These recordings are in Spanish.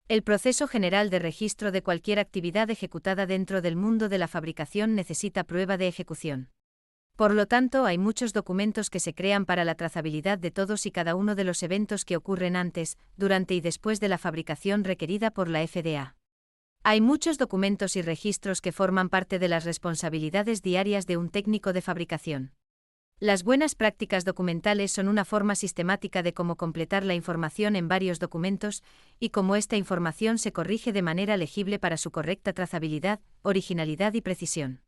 El proceso general de registro de cualquier actividad ejecutada dentro del mundo de la fabricación necesita prueba de ejecución. Por lo tanto, hay muchos documentos que se crean para la trazabilidad de todos y cada uno de los eventos que ocurren antes, durante y después de la fabricación requerida por la FDA. Hay muchos documentos y registros que forman parte de las responsabilidades diarias de un técnico de fabricación. Las buenas prácticas documentales son una forma sistemática de cómo completar la información en varios documentos y cómo esta información se corrige de manera legible para su correcta trazabilidad, originalidad y precisión.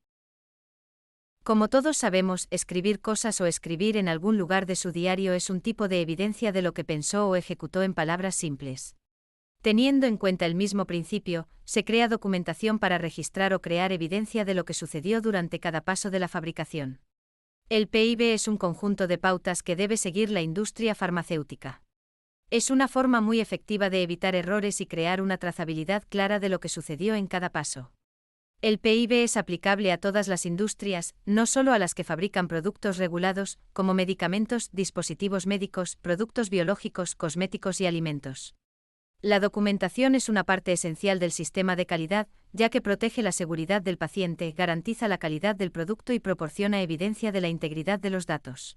Como todos sabemos, escribir cosas o escribir en algún lugar de su diario es un tipo de evidencia de lo que pensó o ejecutó en palabras simples. Teniendo en cuenta el mismo principio, se crea documentación para registrar o crear evidencia de lo que sucedió durante cada paso de la fabricación. El PIB es un conjunto de pautas que debe seguir la industria farmacéutica. Es una forma muy efectiva de evitar errores y crear una trazabilidad clara de lo que sucedió en cada paso. El PIB es aplicable a todas las industrias, no solo a las que fabrican productos regulados, como medicamentos, dispositivos médicos, productos biológicos, cosméticos y alimentos. La documentación es una parte esencial del sistema de calidad, ya que protege la seguridad del paciente, garantiza la calidad del producto y proporciona evidencia de la integridad de los datos.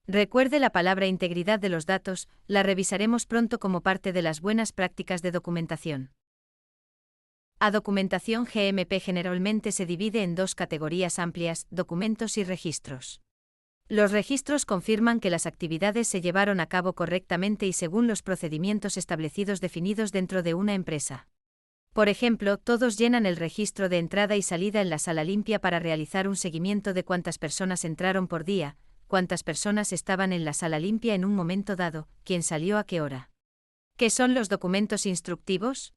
Recuerde la palabra integridad de los datos, la revisaremos pronto como parte de las buenas prácticas de documentación. La documentación GMP generalmente se divide en dos categorías amplias, documentos y registros. Los registros confirman que las actividades se llevaron a cabo correctamente y según los procedimientos establecidos definidos dentro de una empresa. Por ejemplo, todos llenan el registro de entrada y salida en la sala limpia para realizar un seguimiento de cuántas personas entraron por día, cuántas personas estaban en la sala limpia en un momento dado, quién salió a qué hora. ¿Qué son los documentos instructivos?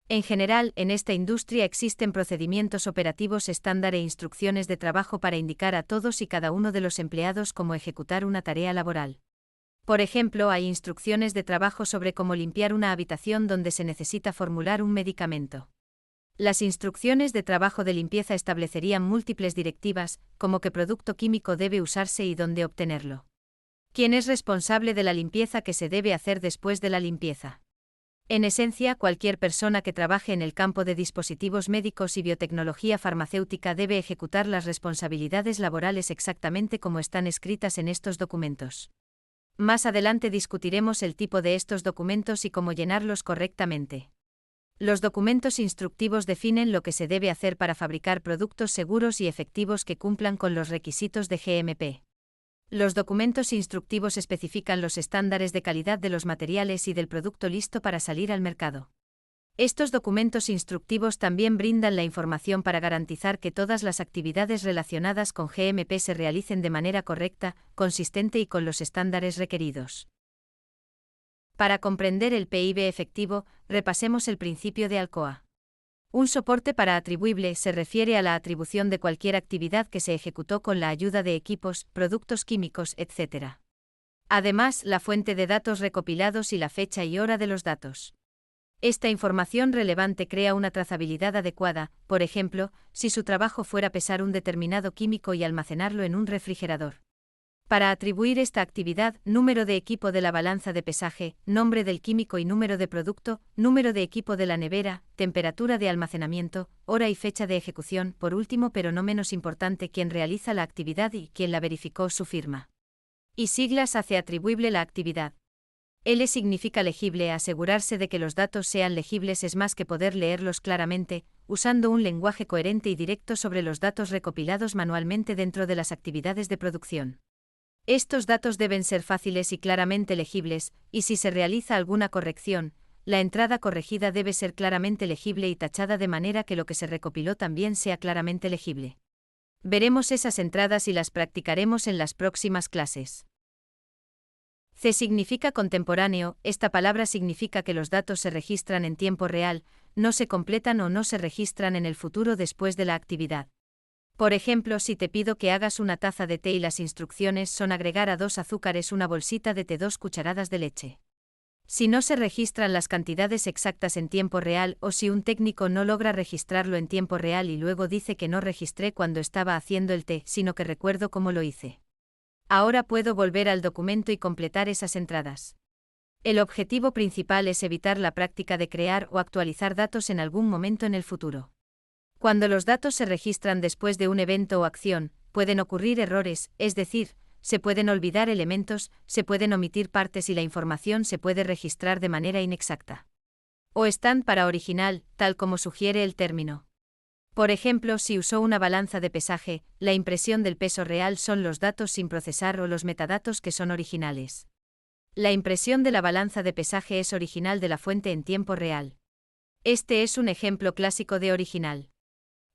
En general, en esta industria existen procedimientos operativos estándar e instrucciones de trabajo para indicar a todos y cada uno de los empleados cómo ejecutar una tarea laboral. Por ejemplo, hay instrucciones de trabajo sobre cómo limpiar una habitación donde se necesita formular un medicamento. Las instrucciones de trabajo de limpieza establecerían múltiples directivas, como qué producto químico debe usarse y dónde obtenerlo. ¿Quién es responsable de la limpieza que se debe hacer después de la limpieza? En esencia, cualquier persona que trabaje en el campo de dispositivos médicos y biotecnología farmacéutica debe ejecutar las responsabilidades laborales exactamente como están escritas en estos documentos. Más adelante discutiremos el tipo de estos documentos y cómo llenarlos correctamente. Los documentos instructivos definen lo que se debe hacer para fabricar productos seguros y efectivos que cumplan con los requisitos de GMP. Los documentos instructivos especifican los estándares de calidad de los materiales y del producto listo para salir al mercado. Estos documentos instructivos también brindan la información para garantizar que todas las actividades relacionadas con GMP se realicen de manera correcta, consistente y con los estándares requeridos. Para comprender el PIB efectivo, repasemos el principio de Alcoa. Un soporte para atribuible se refiere a la atribución de cualquier actividad que se ejecutó con la ayuda de equipos, productos químicos, etc. Además, la fuente de datos recopilados y la fecha y hora de los datos. Esta información relevante crea una trazabilidad adecuada, por ejemplo, si su trabajo fuera pesar un determinado químico y almacenarlo en un refrigerador. Para atribuir esta actividad, número de equipo de la balanza de pesaje, nombre del químico y número de producto, número de equipo de la nevera, temperatura de almacenamiento, hora y fecha de ejecución, por último pero no menos importante quién realiza la actividad y quién la verificó su firma. Y siglas hace atribuible la actividad. L significa legible, asegurarse de que los datos sean legibles es más que poder leerlos claramente, usando un lenguaje coherente y directo sobre los datos recopilados manualmente dentro de las actividades de producción. Estos datos deben ser fáciles y claramente legibles, y si se realiza alguna corrección, la entrada corregida debe ser claramente legible y tachada de manera que lo que se recopiló también sea claramente legible. Veremos esas entradas y las practicaremos en las próximas clases. C significa contemporáneo, esta palabra significa que los datos se registran en tiempo real, no se completan o no se registran en el futuro después de la actividad. Por ejemplo, si te pido que hagas una taza de té y las instrucciones son agregar a 2 azúcares una bolsita de té 2 cucharadas de leche. Si no se registran las cantidades exactas en tiempo real o si un técnico no logra registrarlo en tiempo real y luego dice que no registré cuando estaba haciendo el té, sino que recuerdo cómo lo hice. Ahora puedo volver al documento y completar esas entradas. El objetivo principal es evitar la práctica de crear o actualizar datos en algún momento en el futuro. Cuando los datos se registran después de un evento o acción, pueden ocurrir errores, es decir, se pueden olvidar elementos, se pueden omitir partes y la información se puede registrar de manera inexacta. O están para original, tal como sugiere el término. Por ejemplo, si usó una balanza de pesaje, la impresión del peso real son los datos sin procesar o los metadatos que son originales. La impresión de la balanza de pesaje es original de la fuente en tiempo real. Este es un ejemplo clásico de original.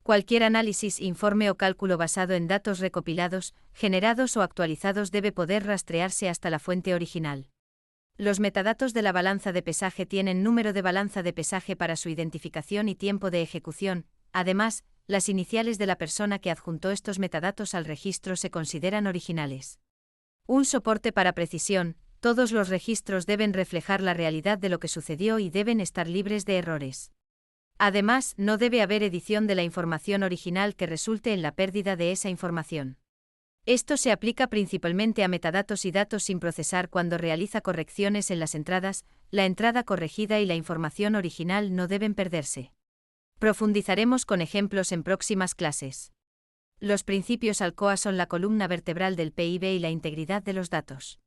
Cualquier análisis, informe o cálculo basado en datos recopilados, generados o actualizados debe poder rastrearse hasta la fuente original. Los metadatos de la balanza de pesaje tienen número de balanza de pesaje para su identificación y tiempo de ejecución. Además, las iniciales de la persona que adjuntó estos metadatos al registro se consideran originales. Un soporte para precisión: todos los registros deben reflejar la realidad de lo que sucedió y deben estar libres de errores. Además, no debe haber edición de la información original que resulte en la pérdida de esa información. Esto se aplica principalmente a metadatos y datos sin procesar cuando realiza correcciones en las entradas. La entrada corregida y la información original no deben perderse. Profundizaremos con ejemplos en próximas clases. Los principios Alcoa son la columna vertebral del PIB y la integridad de los datos.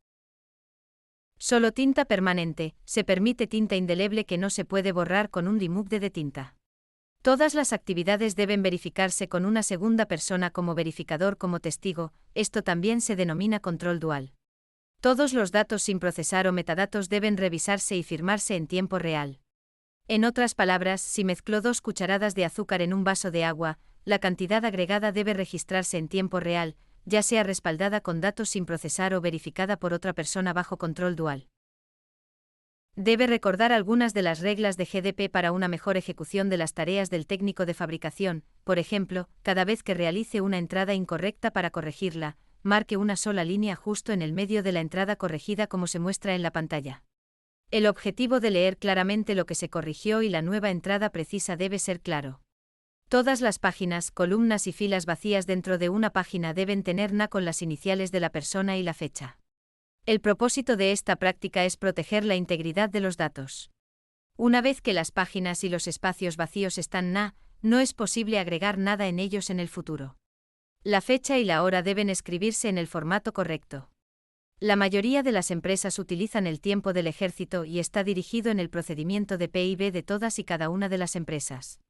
Solo tinta permanente: se permite tinta indeleble que no se puede borrar con un remover de tinta. Todas las actividades deben verificarse con una segunda persona como verificador, como testigo. Esto también se denomina control dual. Todos los datos sin procesar o metadatos deben revisarse y firmarse en tiempo real. En otras palabras, si mezcló 2 cucharadas de azúcar en un vaso de agua, la cantidad agregada debe registrarse en tiempo real, ya sea respaldada con datos sin procesar o verificada por otra persona bajo control dual. Debe recordar algunas de las reglas de GDP para una mejor ejecución de las tareas del técnico de fabricación. Por ejemplo, cada vez que realice una entrada incorrecta, para corregirla, marque una sola línea justo en el medio de la entrada corregida como se muestra en la pantalla. El objetivo de leer claramente lo que se corrigió y la nueva entrada precisa debe ser claro. Todas las páginas, columnas y filas vacías dentro de una página deben tener NA con las iniciales de la persona y la fecha. El propósito de esta práctica es proteger la integridad de los datos. Una vez que las páginas y los espacios vacíos están NA, no es posible agregar nada en ellos en el futuro. La fecha y la hora deben escribirse en el formato correcto. La mayoría de las empresas utilizan el tiempo del ejército y está dirigido en el procedimiento de PIB de todas y cada una de las empresas.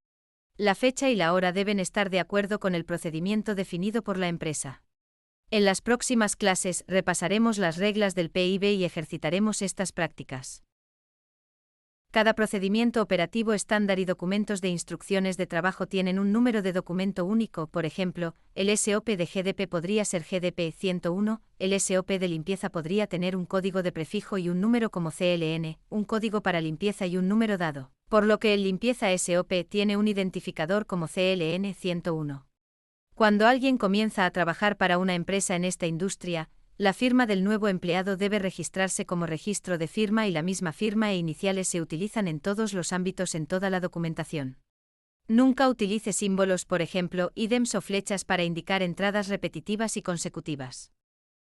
La fecha y la hora deben estar de acuerdo con el procedimiento definido por la empresa. En las próximas clases repasaremos las reglas del PIB y ejercitaremos estas prácticas. Cada procedimiento operativo estándar y documentos de instrucciones de trabajo tienen un número de documento único. Por ejemplo, el SOP de GDP podría ser GDP 101, el SOP de limpieza podría tener un código de prefijo y un número como CLN, un código para limpieza y un número dado, por lo que el limpieza SOP tiene un identificador como CLN 101. Cuando alguien comienza a trabajar para una empresa en esta industria, la firma del nuevo empleado debe registrarse como registro de firma y la misma firma e iniciales se utilizan en todos los ámbitos en toda la documentación. Nunca utilice símbolos, por ejemplo, ítems o flechas para indicar entradas repetitivas y consecutivas.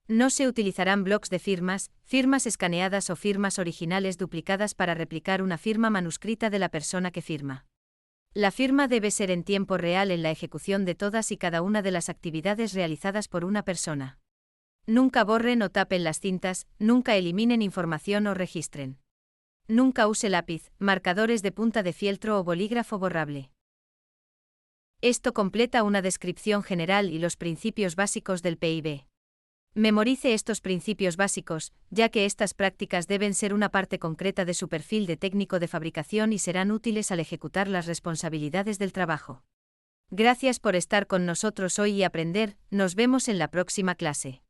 No se utilizarán blocs de firmas, firmas escaneadas o firmas originales duplicadas para replicar una firma manuscrita de la persona que firma. La firma debe ser en tiempo real en la ejecución de todas y cada una de las actividades realizadas por una persona. Nunca borren o tapen las cintas, nunca eliminen información o registren. Nunca use lápiz, marcadores de punta de fieltro o bolígrafo borrable. Esto completa una descripción general y los principios básicos del PIB. Memorice estos principios básicos, ya que estas prácticas deben ser una parte concreta de su perfil de técnico de fabricación y serán útiles al ejecutar las responsabilidades del trabajo. Gracias por estar con nosotros hoy y aprender. Nos vemos en la próxima clase.